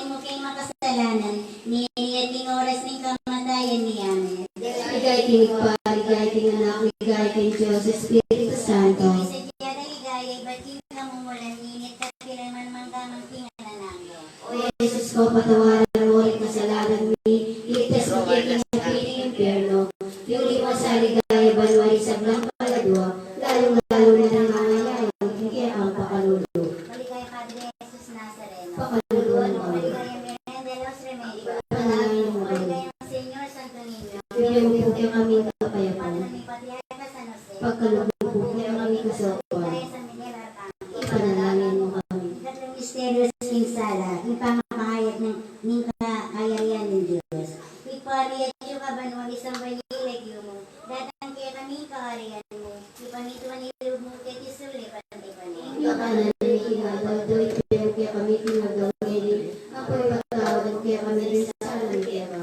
panalangin mo kay makasalanan, niyating oras ng kamatayan niya. Ligay king Pari, ligay king Anak, ligay king Diyos, Espiritu Santo. Isa siya na ligay, ba't yung namumulan, ninit at piraman manggamang pinanananggo. O Jesus ko, patawaran mo rin kasalanan mi, iligtas mo kay kinapiling impyerno, yuli mo sa ligaya, banwari sa blang paladwa, lalong-lalo na nangangailangan, hindi ang pakalulo. Maligay Padre Jesus Nazareno. Pakaluluan mo. Maligay ang Virgen de los Remedios. Panalangin mo kami. Maligay ang Señor Santo Niño. Bigyan mo po kami kapayapaan. Padre ni Patriarca San Jose. Pagkalugod po kami kasopan. Maligay San Miguel Arcángel. Ipanalangin mo kami. Tatlong misterios ng sala, yung pamamahayag ng kakayarihan ng Diyos. Ipari at yung kabanwang isang banilag mo, datang kaya kami kaharian mo, ipangituan nilog mo kay Tisuli, pantipanin. Kanan ni Kinadaw, do'y pinag kaya kami tinagaw ngayon. Ako'y patawadan kaya kami rin sa salang kaya ka.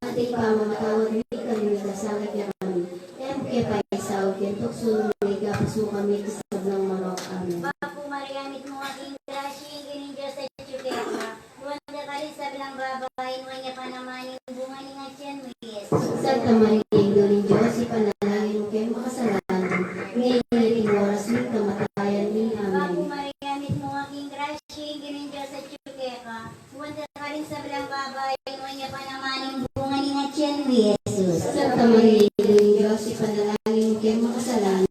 Ating pamamatawad ni kami sa salang kaya kami. Em kaya pa isaw, kaya tukso may gapas mo kami kasab ng marok amin. Bapo mariamit mo aking grasya, gining Diyos sa Chukeka. Huwag ka rin sa bilang babae, huwag niya pa naman yung bunga ni Ngatyan mo, Yesus. Santa Maria, Indolin Diyos, ipanalangin mo kayo makasalanan. Ngayon ulitin oras ng kamatayan ni Bapo Amen. mariamit mo aking grasya, gining Diyos sa Chukeka. Huwag ka rin sa bilang babae, huwag niya pa naman yung bunga ni Ngatyan mo, Yesus. Santa Maria, Indolin Diyos, ipanalangin mo kayo makasalanan.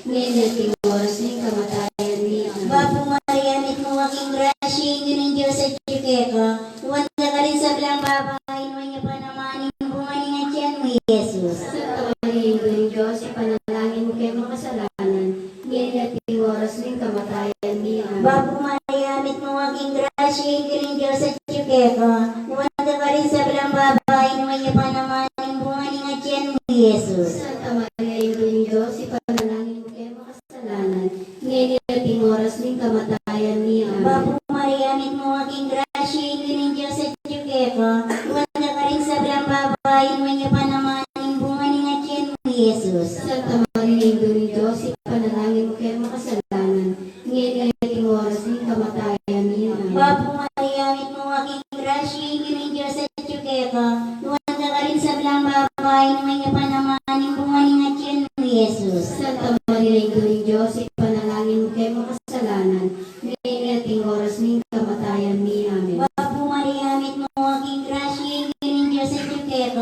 Ngayon ulitin oras ng kamatayan ni Amen. Bapo mariamit mo aking grasya, gining Diyos sa Chukeka. Huwag ka rin sa bilang babae, huwag niya pa naman yung bunga ni Ngatyan mo, Yesus. Santa Maria, Indolin Diyos, ipanalangin mo kayo makasalanan. Ngayon ulitin oras ng kamatayan ni Amen. Bapo mariamit mo aking grasya, gining Diyos sa Chukeka. Huwag ka rin sa bilang babae, huwag niya pa naman yung bunga ni Ngatyan mo, Jesus. Santa Maria, Indolin Diyos, ipanalangin mo kayo makasalanan. Ngayon ulitin oras ng kamatayan ni Amen. Bapo mariamit mo aking grasya, gining Diyos sa Chukeka. Huwag ka rin sa bilang babae, huwag niya pa naman yung bunga ni Ngatyan mo, Jesus. Santa Maria, Indolin Diyos, ipanalangin mo kayo makasalanan. Ngayon ulitin oras ng kamatayan ni Amen. Bapo mariamit mo aking grasya, gining Diyos sa Chukeka. Huwag ka rin sa bilang babae, huwag niya pa naman yung bunga ni Ngatyan mo, Jesus. Santa Maria, Indolin Diyos, ipanalangin mo kayo makasalanan. Ngayon ulitin oras ng kamatayan ni Amen. Bapo mariamit mo aking grasya, gining Diyos sa Chukeka.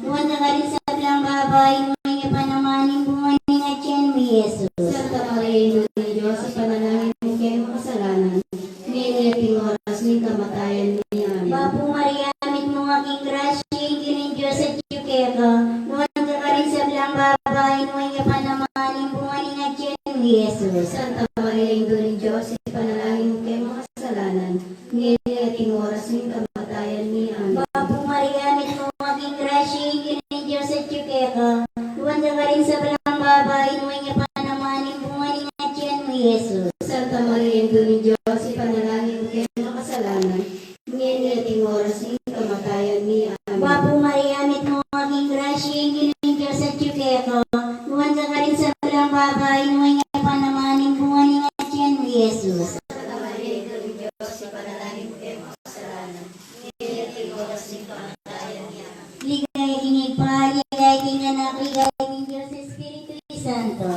Huwag ka rin sa bilang babae, huwag niya pa naman yung bunga ni Ngatyan mo, Jesus. Santa Maria, Indolin Diyos, ipanalangin mo kayo makasalanan. Ngayon ulitin oras ng kamatayan ni Amen. Bapo mariamit mo aking grasya, gining Diyos sa Chukeka. Huwag ka rin sa bilang babae, huwag niya pa naman yung bunga ni Ngatyan mo, Jesus. Santa Maria, Indolin Diyos, ipanalangin mo kayo makasalanan. Ngayon ulitin oras ng kamatayan ni Amen. Bapo mariamit mo aking grasya, gining Diyos sa Chukeka. Huwag ka rin sa bilang babae, huwag niya pa naman yung bunga ni Ngatyan mo, Jesus. Santa Maria, Indolin Diyos, ipanalangin mo kayo makasalanan. Ngayon ulitin oras ng kamatayan ni Amen. Bapo mariamit mo aking grasya, gining Diyos sa Chukeka. Huwag ka rin sa bilang babae, huwag niya pa naman yung bunga ni Ngatyan mo, Jesus. Santa Maria, Indolin Diyos, ipanalangin mo kayo makasalanan. Ngayon ulitin oras ng kamatayan ni Amen. Ligay king Ipa, ligay king Anak, ligay king Diyos Espiritu Santo.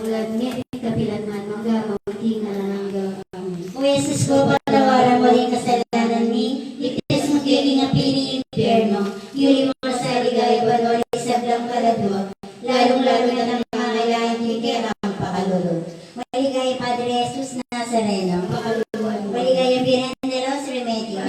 Bulan niya, kapilangan, maggamang, tingnan na hanggang amin. O Jesus ko, patawaran mo rin kasalanan ni, itis mo kay piling impyerno, yuri mo sa ligay, banwari sa blang kaladwa, lalong-lalo na ng mga kailangan kay ang pakalulod. Maligay Padre Jesus Nazareno, maligay ang Virgen de los Remedios,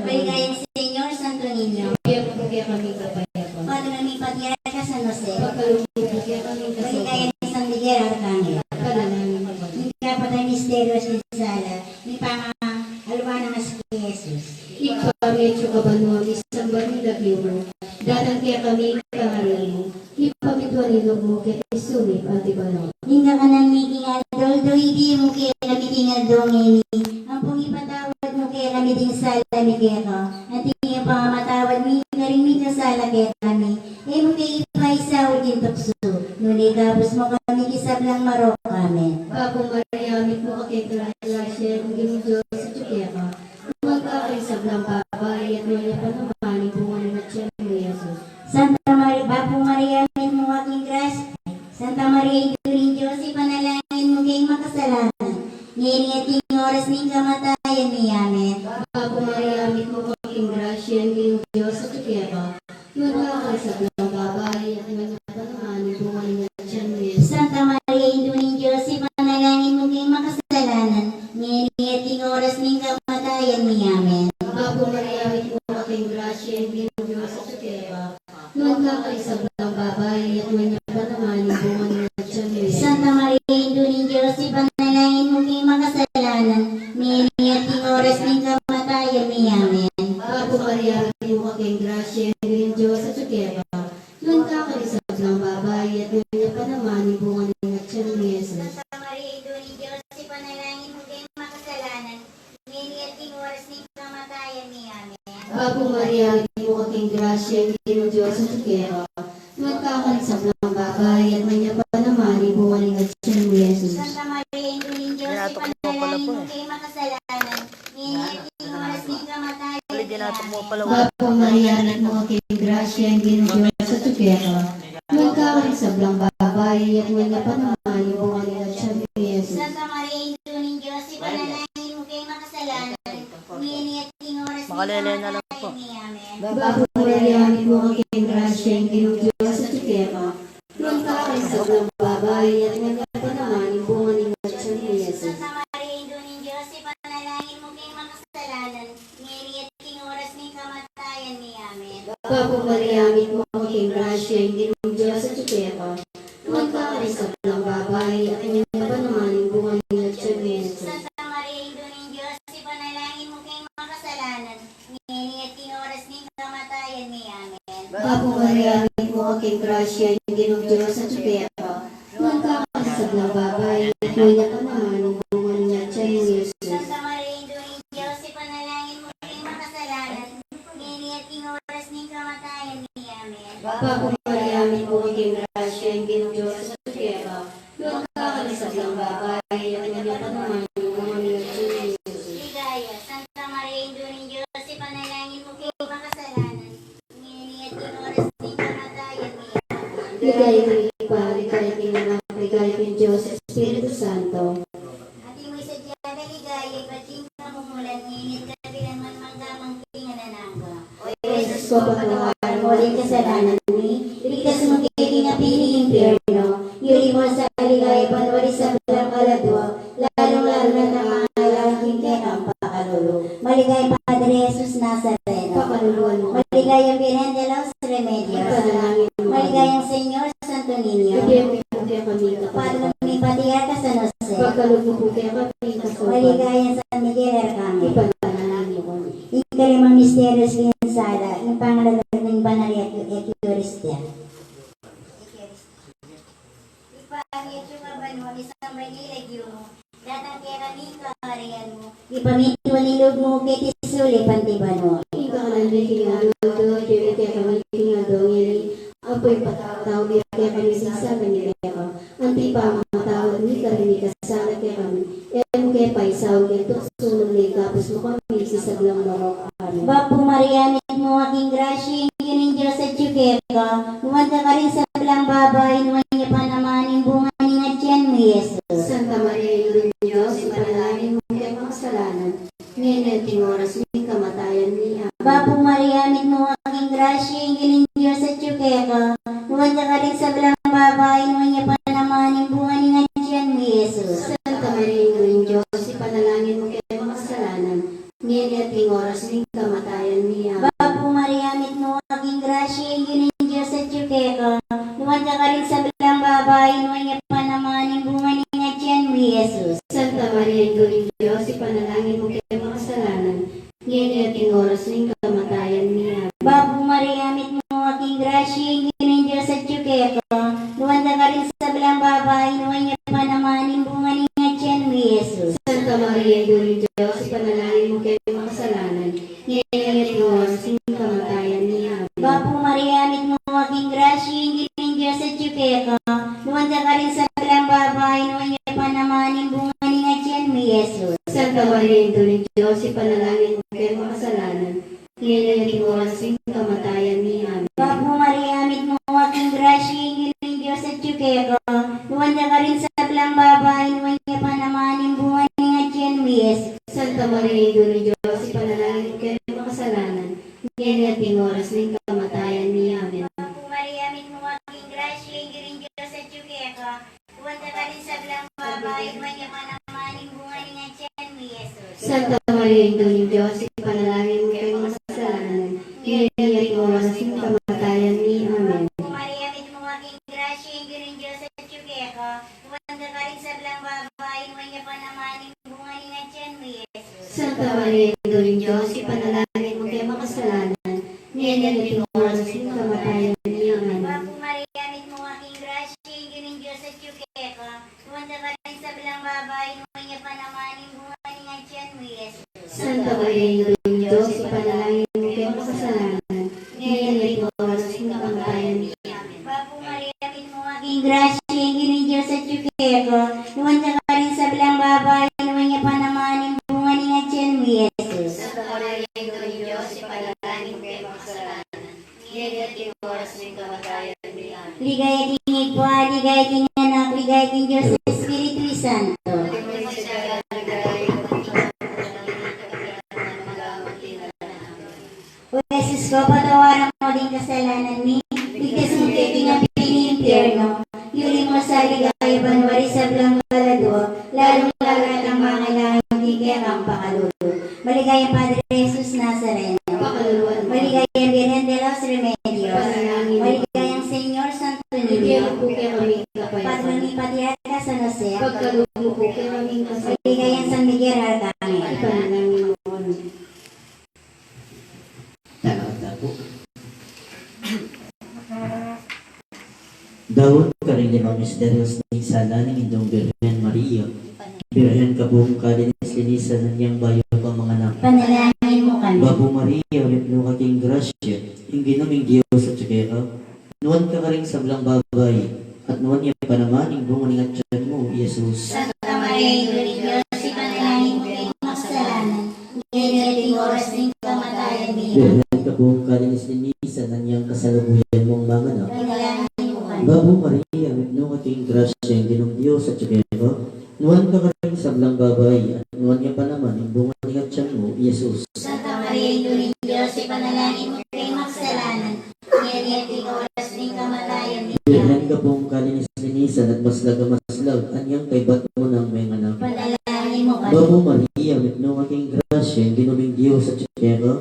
maligay ang Señor Santo Niño, Bigyan mo kaya kami kapayapaan. Padre ni Patriarca San Jose, Pagkalugod kaya kami maligay kasopan. ang San Miguel Arcángel. Panalangin mo kami. Hindi ka pa tayo misterios ni Sala, ni pang-alwa ng mas kay Jesus. Ipamedyo ka ba nung isang banilagyo mo? Datang kaya kami kaharian mo. Ipamedyo nilog mo kaya isulip at ibalaw. Hingga ka ng meeting adol, do hindi mo kaya kami tingad dongini. Ang pong ipatawad mo kaya kami din sala mi kaya ko. At hindi ang pangamatawad mi karimit na sala kaya kami. E mo kaya ipaisaw din tukso. Nuni kapos mo kami kisab lang marok kami. Bagong mariamit mo kay Gracia, ang ginudyo sa sablang babae at may napanamaning bunga ng tiyan ni Jesus. Santa Maria, Bapo Maria, mo aking grasya. Santa Maria, Ituring Diyos, ipanalangin mo kay makasalanan. Ngayon at yung oras ng kamatayan ni Amen. Bapo Maria, amit mo aking grasya, ang iyong Diyos at ikeba. Nung ka sablang babae at may napanamaning bunga ng tiyan ni Jesus. Santa Maria, Ituring Diyos, ipanalangin mo kay makasalanan. Ngayon at yung oras ng kamatayan ni Amen. Bapo Maria, amit mo aking grasya, ang iyong Diyos at ikeba. Nung ka sablang babae at may napanamaning bunga ng tiyan ni Jesus. Santa Maria, Ituring Diyos, ipanalangin mo kay makasalanan. Ngayon at yung oras ng kamatayan ni Amen. Bapo Maria, amit mo aking grasya, ang iyong Diyos at ikeba. Nung ka sablang babae at may napanamaning bunga ng tiyan ni Jesus. Santa Maria, Ituring Diyos, ipanalangin mo kay makasalanan. Ngayon at yung oras ng kamatayan ni Amen. Bapo Maria, hindi mo aking grasya, hindi mo Diyos at ikera. Magkakalisap ng babae at may napanamaning bunga ng tiyan ni Jesus. Santa Maria, Ituring Diyos, ipanalangin mo kay makasalanan. Ngayon at yung oras ng kamatayan ni Amen. Bapo Maria, hindi mo aking grasya, hindi mo Diyos at ikera. Magkakalisap ng babae at may napanamaning bunga ng tiyan ni Jesus. Santa Maria, Ituring Diyos, ipanalangin mo kay makasalanan. Ngayon at yung oras ng kamatayan ni Amen. Bapo Maria, hindi mo aking grasya, hindi mo Diyos at ikera. Magkakalisap ng babae at may napanamaning bunga ng tiyan ni Jesus. Santa Maria, Ituring Diyos, ipanalangin mo kay makasalanan. Ngayon at yung oras ng kamatayan ni Amen. Bapo Maria, amit mo aking grasya, hindi mo Diyos at ikera. Magkakarisap ng babae at may napanamaning bunga ng tiyan ni Jesus. Santa Maria, Ituring Diyos, ipanalangin mo kay makasalanan. Ngayon at yung oras ng kamatayan ni Amen. Bapo Maria, amit mo aking grasya, hindi mo Diyos at ikera. Magkakarisap ng babae at may napanamaning bunga ng tiyan ni Jesus. Santa Maria, Ituring Diyos, ipanalangin mo kay makasalanan. Ngayon at yung oras ng kamatayan ni Amen. Bapo Maria, amit mo aking grasya, hindi mo Diyos at ikera. Magkakarisap ng babae at may napanamaning bunga ng tiyan ni Jesus. Ligaya, Santa Maria, Ituring Diyos, ipanalangin mo kay makasalanan. Ngayon at yung oras ng kamatayan ni Amen. Ligay ko yung Ipa, ligay ko yung Anak, ligay ko yung Diyos, Espiritu Santo. Ating mo'y sadyang ligaya, bating kamumulan, ngayon at kabilang man magdamang pinananaga. O Jesus ko, patawaran mo Muling kasalanan ni, iligtas mo kay kinapini impyerno, yuri mo sa aligay, panwari sa belang kaladwa, lalong-lalo na nangangailangan kay ang pakalulu. Maligay Padre Jesus Nazareno, Pakaluluan mo. maligay ang Virgen de los Remedios, Ipanalangin mo. maligay ang Señor Santo Niño, Bigyan mo yung kaya kami Padre kapatid. ni Patriarca San Jose, Pagkalugod mo kaya kami kapatid. maligay ang San Miguel Arcángel, Ipanalangin mo kami. ikalimang misteryos linsada, yung pangalaga ng banal Eucharistia. Ipangit yung abanon, isang banilag yung datang kera ni kaharian mo. Ipamito nilog mo kay tisuli pantibano. Ika ka lang din kinagawa, kaya kaya kami kinagawa niya. Apoy patawag niya kaya kami sasama niya kaya ka. Anti pa matawag ni kami kasama kaya kami. Em kaya pa isawag niya sunod ni kapos mo kami sisaglang marok kami. Bapo Maria, nit mo aking grasya, yung Diyos at yukeka. Lumanta ka rin sa belang babay, nuwan niya pa naman yung bunga ni nga tiyan mo, Jesus. Santa Maria, yung Diyos, ipanalangin mo kaya makasalanan. Ngayon at yung oras ng kamatayan niya. Bapo Maria, nit mo aking grasya, yung Diyos at yukeka. Lumanta ka rin sa belang babay, nuwan niya pa naman yung bunga ni nga tiyan mo, Jesus. Santa Maria, yung Diyos, ipanalangin mo kaya makasalanan. Ngayon at yung oras ng kamatayan niya. Bapo Maria, nit mo aking grasya, yung Diyos at yukeka. Lumanta ka rin sa belang babay, nuwan niya pa naman yung bunga ni nga tiyan mo, Jesus. Santa Maria, yung Diyos, ipanalangin mo kaya makasalanan. Ngayon at yung oras ng kamatayan niya. Bapo Maria, mit mo aking grasya, yung Diyos at yukeka. Lumanta ka rin sa belang babay, nuwan niya pa naman yung bunga ni nga tiyan mo, Jesus. Santa Maria, yung Diyos, ipanalangin mo kaya makasalanan. Ngayon at yung oras ng kamatayan niya. Bapo Maria, mit mo aking grasya, yung Diyos at yukeka. Lumanta ka rin sa belang babay, nuwan niya pa naman yung bunga ni nga tiyan mo, Jesus. Santa Maria, yung Santa Maria, Ina ng Diyos, ipanalangin mo kami makasalanan, ngayon at ng oras ng kamatayan niya. Amen. Bapo Maria, min mo aking grasya, giring Diyos at yukeka. Huwag ka rin sa blang babae, manya manamaning bunga ni nga tiyan mo, Jesus. Santa Maria, Ina ng Diyos, ipanalangin mo kami makasalanan, ngayon at ng oras ng kamatayan niya. Amen. Bapo Maria, min mo aking grasya, giring Diyos at yukeka. Huwag ka rin sa blang babae, manya panamaning bunga ni nga tiyan mo, Jesus. Santa Maria, Ina ng Diyos, ipanalangin mo kami makasalanan, ngayon at ng oras ng kamatayan niya. Amen. Bapo Maria, min mo aking grasya, giring Diyos at yukeka. Huwag ka rin sa blang babae, manya panamaning bunga ni nga tiyan mo, Jesus. Santa Maria, Ina ng Diyos, ipanalangin mo kami makasalanan, ngayon at ng oras ng kamatayan niya. Bapo Maria, min mo aking grasya, giring Diyos at yukeka. Huwag ka rin sa blang babae, manya panamaning bunga ni nga tiyan mo, Jesus. Santa Maria, Ina ng Diyos, ipanalangin mo kami makasalanan, ngayon at ng oras ng kamatayan niya. Ligaya king Igwa, ligaya king anak, ligaya king Diyos sa Espiritu Santo. O Jesus ko, patawaran mo din kasalanan ni, ligtas mo kay king ang pinimpyerno, yuri mo sa ligaya banwari sa blang kaladwa, lalong-lalo na ng mga kailangan di kaya kang pakalulo. Maligayang Padre Jesus Nazareno, Pakaluluan mo. maligayang Virgen de los Remedios, maligayang Señor Santo Bigyan Niño, po kayo kami kapayapaan. Patroni Patriarca San Jose, Pagkaloob mo po kayo kami kasalanan. maligayang San Miguel Arcangel. Ipanalangin mo kami. Talata po. Daon ka rin limang misterios ng sala ng Indong Birhen Maria. Birhen ka buong kalinis linisan ng niyang bayo ang mga anak. Panalangin mo kami. Babu Maria, wipno ka king grasya, yung ginaming Diyos at tsukera. Nuwan ka rin sa blang babay, at nuwan niya pa naman yung bunga ng atyan mo, Jesus. Santa Maria, Ina ng Diyos, ipanalangin mo kayong makasalanan, ngayon at ang oras ng kamatayan niya. Birhen ka buong kalinis linisan ng niyang kasalubuyan mong mga anak. Panalangin mo kami. Babu Maria, wipno ka king grasya, yung ginaming Diyos at tsukera. Nuwan ka rin sa blang babay, at nuwan niya pa naman yung bunga ng atyan mo, Jesus. Santa Maria, Ina ng Diyos, ipanalangin mo kayong makasalanan, ngayon at ang oras ng kamatayan niya. Birhen ka buong kalinis-linisan at maslag, anyang kay bat mo ng mga anak. Panalangin mo kami. Babu Maria, wipno ka king grasya, yung ginaming Diyos at tsukera.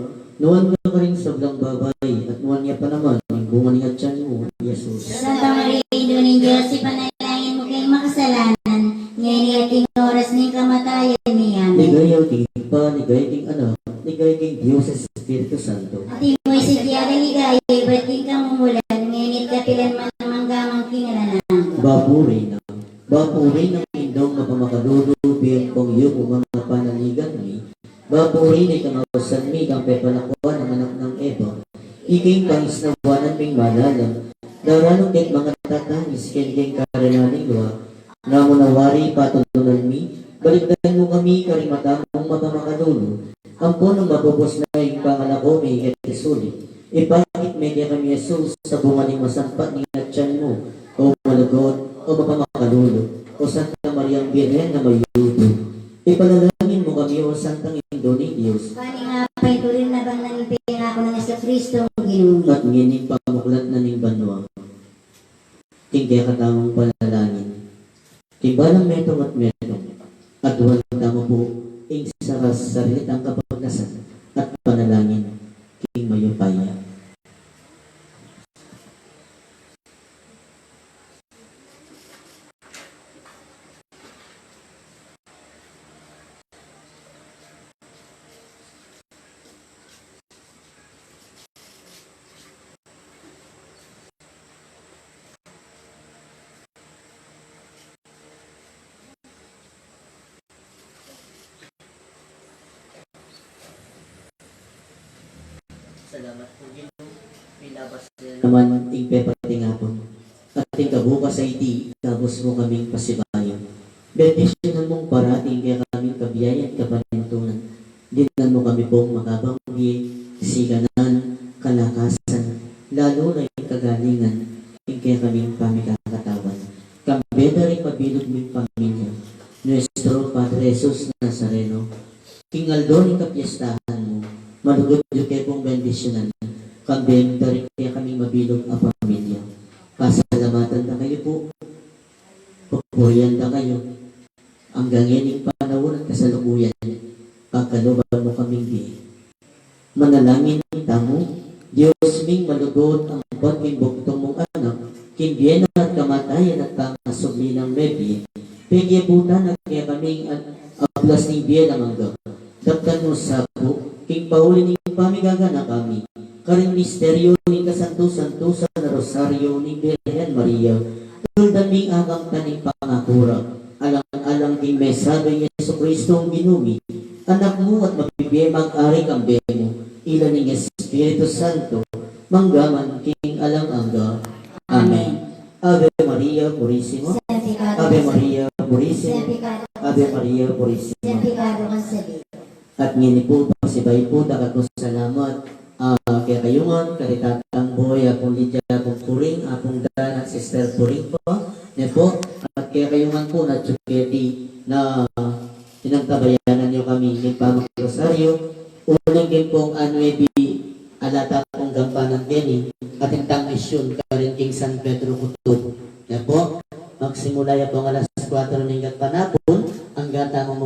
Nuwan ka rin sa blang babay, at nuwan niya pa naman yung bunga ng atyan mo, Jesus. Santa Maria, Ina ng Diyos, ipanalangin mo kayong makasalanan, ngayon at ang oras ng kamatayan niya. Ligayaw king Pa, ligay king Anak, ligay king Diyos sa Espiritu Santo. At imo'y si Tiara Ligaya, ba't di ka mumulan, ngayon at kapilan man ang manggamang kinalanan. Bapuri ng indong mapamakalulo, biyang kong iyo kung mga panaligan mi. Bapuri ni kamawasan mi, kang pepanakuan ng anak ng Eva. Iking pangisnawanan ming malalang, darano ket mga tatangis king karananing luwa. Namunawari patutunan mi, balikdan mo kami karimatamong mapamakalulo. Ampon ang mapupos na yung pangalako may etisuli. Ipakit medya kami Jesus sa bungaling masampat ni atyan mo, o malugod, o mapamakalulo, o Santa Maria Birhen na may yudo. Ipanalangin mo kami, o Santang Indo ni Diyos, Kani nga pa'y tuloy na bang nangipin ako ng Yesu Cristo ang ginungi. at ngining pamuklat na ning banwa. Tingkaya katamang panalangin. Timbalang metong at metong, at duwal tamo po, ing saras sarilit ang kapagnasan, at panalangin, king mayupaya. Salamat po Ginoo. Pilabas naman ing pepating hapon. At ing kabukas sa iti, tapos mo kaming pasibayan. Bendisyonan mong parating kaya kaming kabiyayan kapanintunan. Dinan mo kami pong makabanggi, siganan, kalakasan, lalo na yung kagalingan, ing kaya kaming pamikakatawan. Kambeda rin mabilog ming pamilya. Nuestro Padre Jesus Nazareno, Kingaldo ni kapiestahan mo, malugod yung kayo pong bendisyonan. Kambing dari kaya kami mabilog ang pamilya. Pasalamatan na kayo po. Pupurihan na kayo. Ang gangining panahon at kasalukuyan. Pagkaluban mo kaming di. Manalangin tamo, Diyos ming malugod ang pagming buktong mong anak, kindiyan at kamatayan at pangasubli ng mebi, pigyabutan at kaya kaming aplas ng biyan ang hanggang. Daptan mo sa po, king pauli ng pamigaga na kami, karing misteryo ng kasanto-santo na rosaryo ni Birhen Maria, tuldaming agang taning pangakura, alang-alang din mesado ni Yesu Kristo ang ginumi, anak mo at mabibiyay mag-ari kang bemo, ilan ng Espiritu Santo, manggaman king alang-angga. Amen. Ave Maria Purissima, Ave Maria Purissima, Ave Maria Purissima. At ngini po, pasibay po, dakat po salamat. Kaya kayungan, karitatang buhay, akong Lydia, akong Puring, akong Dan at Sister Puring po. Yan po. At kaya kayungan po na tsuketi na pinagtabayanan niyo kami ng Pamang Rosario. Uling din pong Anuebi alata pong gampanan din at intang misyon karin King San Pedro Kutub. Yan po. Magsimula yan po ang alas 4 ng panapon hanggang tamang